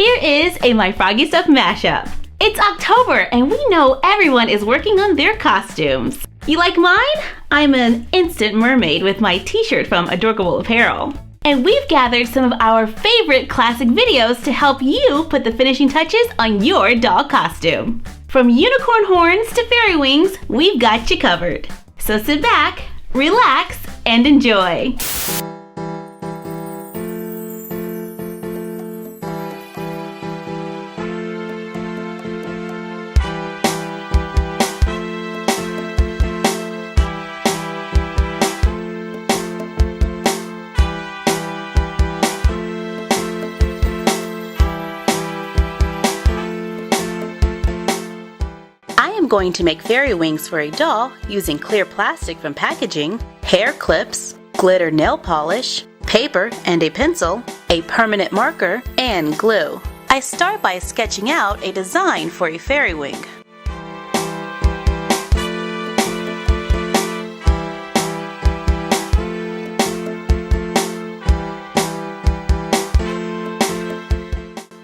Here is a My Froggy Stuff mashup. It's October and we know everyone is working on their costumes. You like mine? I'm an instant mermaid with my t-shirt from Adorable Apparel. And we've gathered some of our favorite classic videos to help you put the finishing touches on your doll costume. From unicorn horns to fairy wings, we've got you covered. So sit back, relax, and enjoy. I'm going to make fairy wings for a doll using clear plastic from packaging, hair clips, glitter nail polish, paper and a pencil, a permanent marker, and glue. I start by sketching out a design for a fairy wing.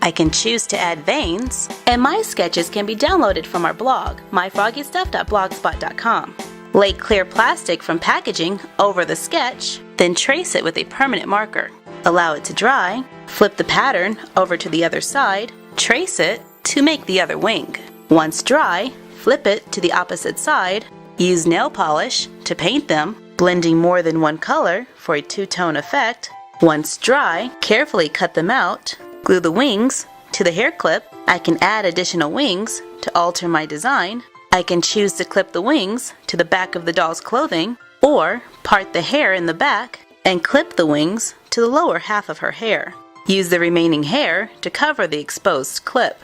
I can choose to add veins, and my sketches can be downloaded from our blog, myfroggystuff.blogspot.com. Lay clear plastic from packaging over the sketch, then trace it with a permanent marker. Allow it to dry, flip the pattern over to the other side, trace it to make the other wing. Once dry, flip it to the opposite side, use nail polish to paint them, blending more than one color for a two-tone effect. Once dry, carefully cut them out. Glue the wings to the hair clip. I can add additional wings to alter my design. I can choose to clip the wings to the back of the doll's clothing, or part the hair in the back and clip the wings to the lower half of her hair. Use the remaining hair to cover the exposed clip.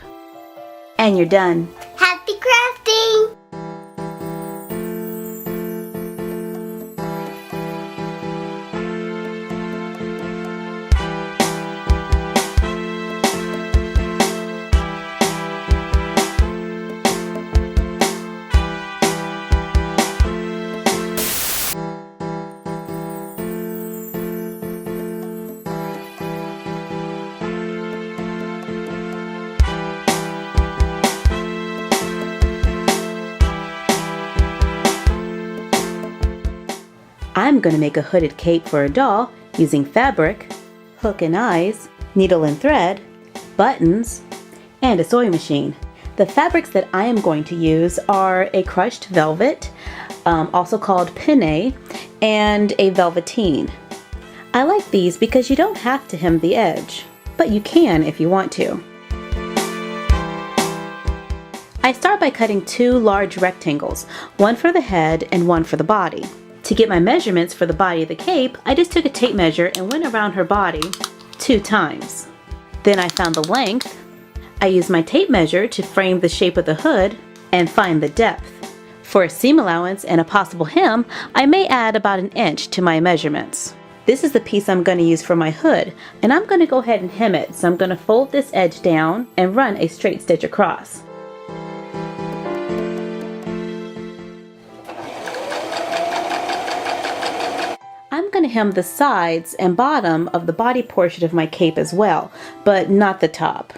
And you're done. Happy crafting! I'm going to make a hooded cape for a doll using fabric, hook and eyes, needle and thread, buttons, and a sewing machine. The fabrics that I am going to use are a crushed velvet, also called pinne, and a velveteen. I like these because you don't have to hem the edge, but you can if you want to. I start by cutting two large rectangles, one for the head and one for the body. To get my measurements for the body of the cape, I just took a tape measure and went around her body 2 times. Then I found the length. I used my tape measure to frame the shape of the hood and find the depth. For a seam allowance and a possible hem, I may add about 1 inch to my measurements. This is the piece I'm going to use for my hood, and I'm going to go ahead and hem it. So I'm going to fold this edge down and run a straight stitch across. I'm going to hem the sides and bottom of the body portion of my cape as well, but not the top.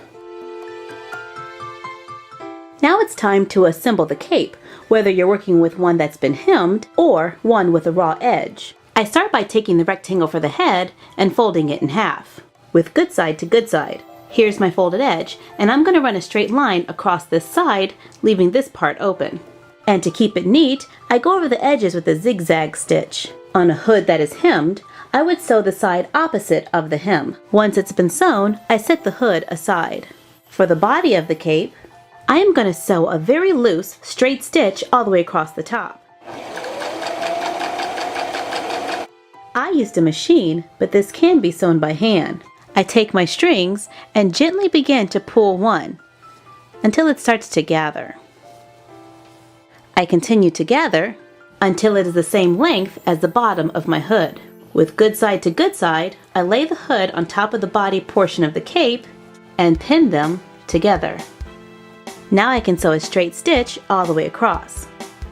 Now it's time to assemble the cape, whether you're working with one that's been hemmed or one with a raw edge. I start by taking the rectangle for the head and folding it in half, with good side to good side. Here's my folded edge, and I'm going to run a straight line across this side, leaving this part open. And to keep it neat, I go over the edges with a zigzag stitch. On a hood that is hemmed, I would sew the side opposite of the hem. Once it's been sewn, I set the hood aside. For the body of the cape, I am going to sew a very loose, straight stitch all the way across the top. I used a machine, but this can be sewn by hand. I take my strings and gently begin to pull one until it starts to gather. I continue to gather until it is the same length as the bottom of my hood. With good side to good side, I lay the hood on top of the body portion of the cape and pin them together. Now I can sew a straight stitch all the way across.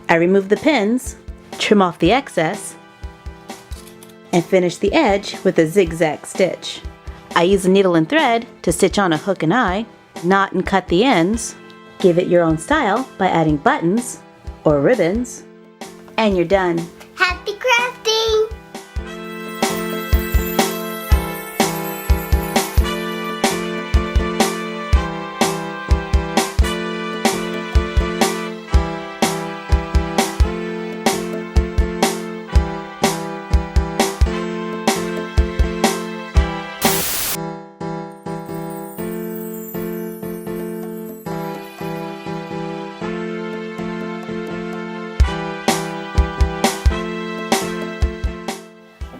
I remove the pins, trim off the excess, and finish the edge with a zigzag stitch. I use a needle and thread to stitch on a hook and eye, knot and cut the ends. Give it your own style by adding buttons or ribbons, and you're done. Happy crafting!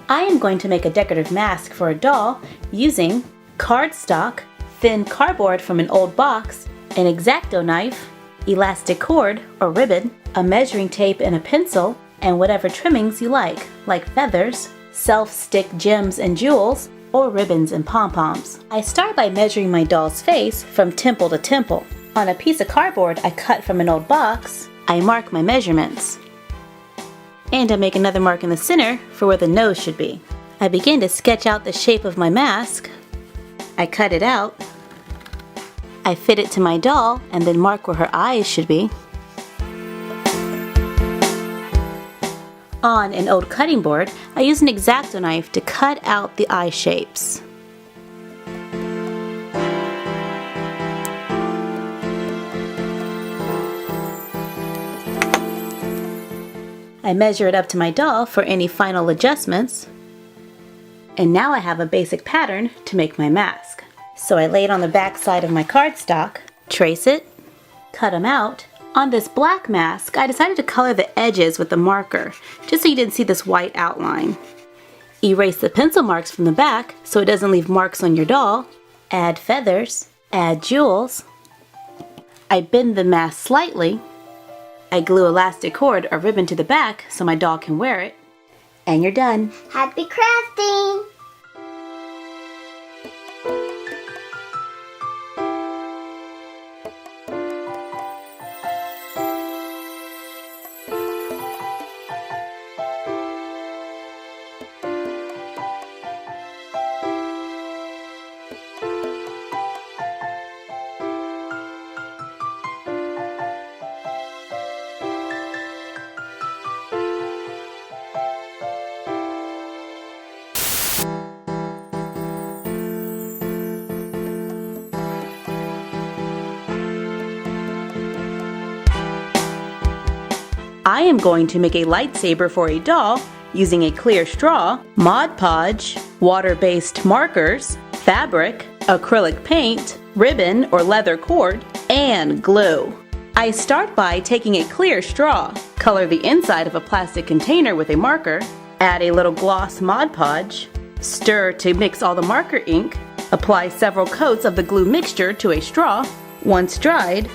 I am going to make a decorative mask for a doll using cardstock, thin cardboard from an old box, an X-Acto knife, elastic cord or ribbon, a measuring tape and a pencil, and whatever trimmings you like feathers, self-stick gems and jewels, or ribbons and pom-poms. I start by measuring my doll's face from temple to temple. On a piece of cardboard I cut from an old box, I mark my measurements. And I make another mark in the center for where the nose should be. I begin to sketch out the shape of my mask. I cut it out. I fit it to my doll and then mark where her eyes should be. On an old cutting board, I use an X-Acto knife to cut out the eye shapes. I measure it up to my doll for any final adjustments. And now I have a basic pattern to make my mask. So I lay it on the back side of my cardstock, trace it, cut them out. On this black mask, I decided to color the edges with the marker, just so you didn't see this white outline. Erase the pencil marks from the back so it doesn't leave marks on your doll. Add feathers, add jewels. I bend the mask slightly. I glue elastic cord or ribbon to the back so my doll can wear it. And you're done. Happy crafting! I am going to make a lightsaber for a doll using a clear straw, Mod Podge, water-based markers, fabric, acrylic paint, ribbon or leather cord, and glue. I start by taking a clear straw, color the inside of a plastic container with a marker, add a little gloss Mod Podge, stir to mix all the marker ink, apply several coats of the glue mixture to a straw. Once dried,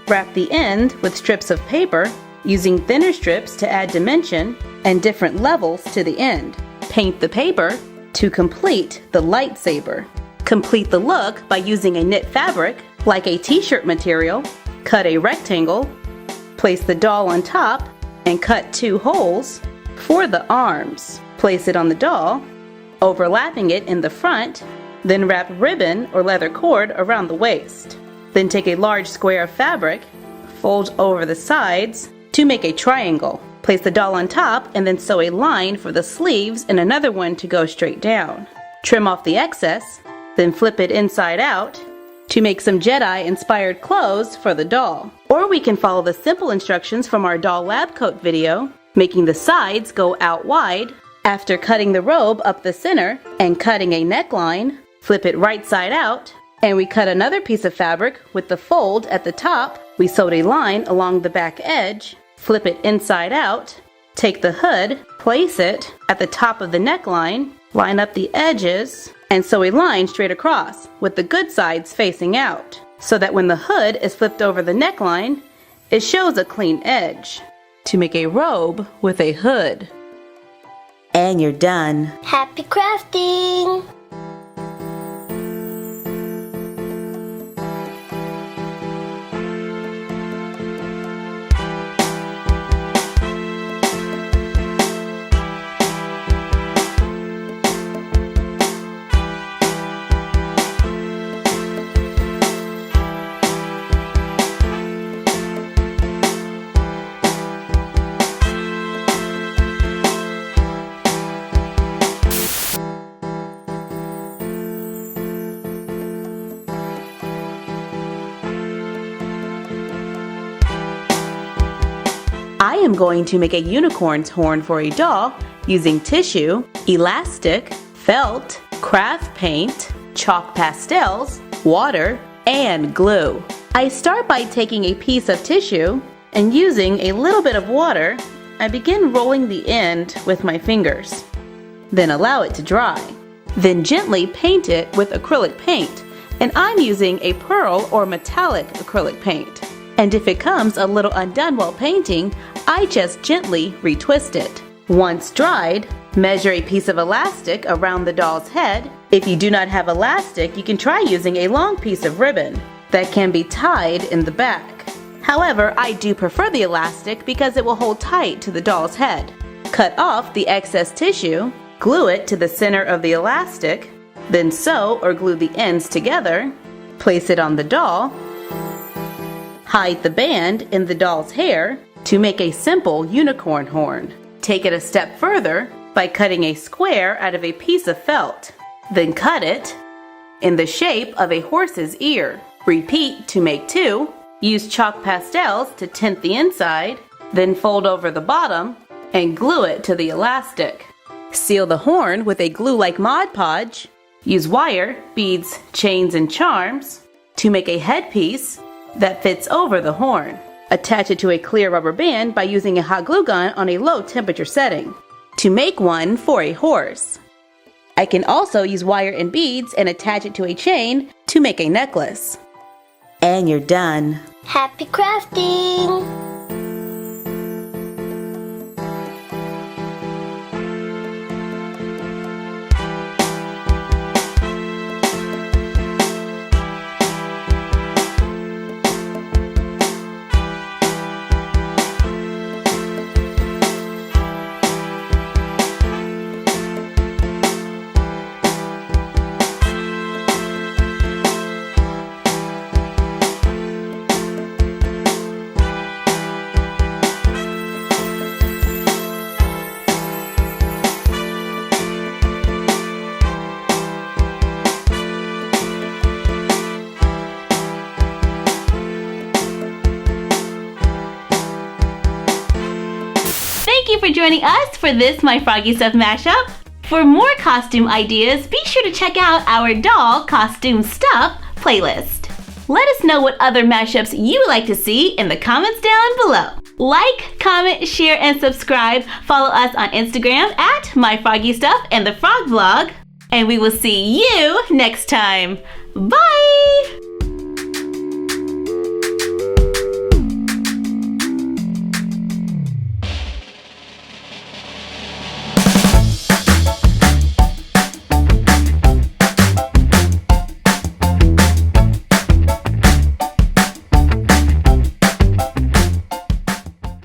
wrap the end with strips of paper, using thinner strips to add dimension and different levels to the end. Paint the paper to complete the lightsaber. Complete the look by using a knit fabric, like a t-shirt material. Cut a rectangle, place the doll on top, and cut 2 holes for the arms. Place it on the doll, overlapping it in the front, then wrap ribbon or leather cord around the waist. Then take a large square of fabric, fold over the sides, to make a triangle. Place the doll on top and then sew a line for the sleeves and another one to go straight down. Trim off the excess, then flip it inside out to make some Jedi inspired clothes for the doll. Or we can follow the simple instructions from our doll lab coat video, making the sides go out wide. After cutting the robe up the center and cutting a neckline, flip it right side out, and we cut another piece of fabric with the fold at the top. We sewed a line along the back edge, flip it inside out, take the hood, place it at the top of the neckline, line up the edges, and sew a line straight across with the good sides facing out, so that when the hood is flipped over the neckline, it shows a clean edge. To make a robe with a hood. And you're done. Happy crafting! am going to make a unicorn's horn for a doll using tissue, elastic, felt, craft paint, chalk pastels, water, and glue. I start by taking a piece of tissue and using a little bit of water, I begin rolling the end with my fingers. Then allow it to dry. Then gently paint it with acrylic paint, and I'm using a pearl or metallic acrylic paint. And if it comes a little undone while painting, I just gently retwist it. Once dried, measure a piece of elastic around the doll's head. If you do not have elastic, you can try using a long piece of ribbon that can be tied in the back. However, I do prefer the elastic because it will hold tight to the doll's head. Cut off the excess tissue, glue it to the center of the elastic, then sew or glue the ends together, place it on the doll, hide the band in the doll's hair to make a simple unicorn horn. Take it a step further by cutting a square out of a piece of felt. Then cut it in the shape of a horse's ear. Repeat to make two. Use chalk pastels to tint the inside, then fold over the bottom and glue it to the elastic. Seal the horn with a glue-like Mod Podge. Use wire, beads, chains, and charms to make a headpiece that fits over the horn. Attach it to a clear rubber band by using a hot glue gun on a low temperature setting to make one for a horse. I can also use wire and beads and attach it to a chain to make a necklace. And you're done. Happy crafting! Thank you for joining us for this My Froggy Stuff mashup. For more costume ideas, be sure to check out our doll costume stuff playlist. Let us know what other mashups you would like to see in the comments down below. Like, comment, share, and subscribe. Follow us on Instagram at My Froggy Stuff and The Frog Vlog. And we will see you next time. Bye!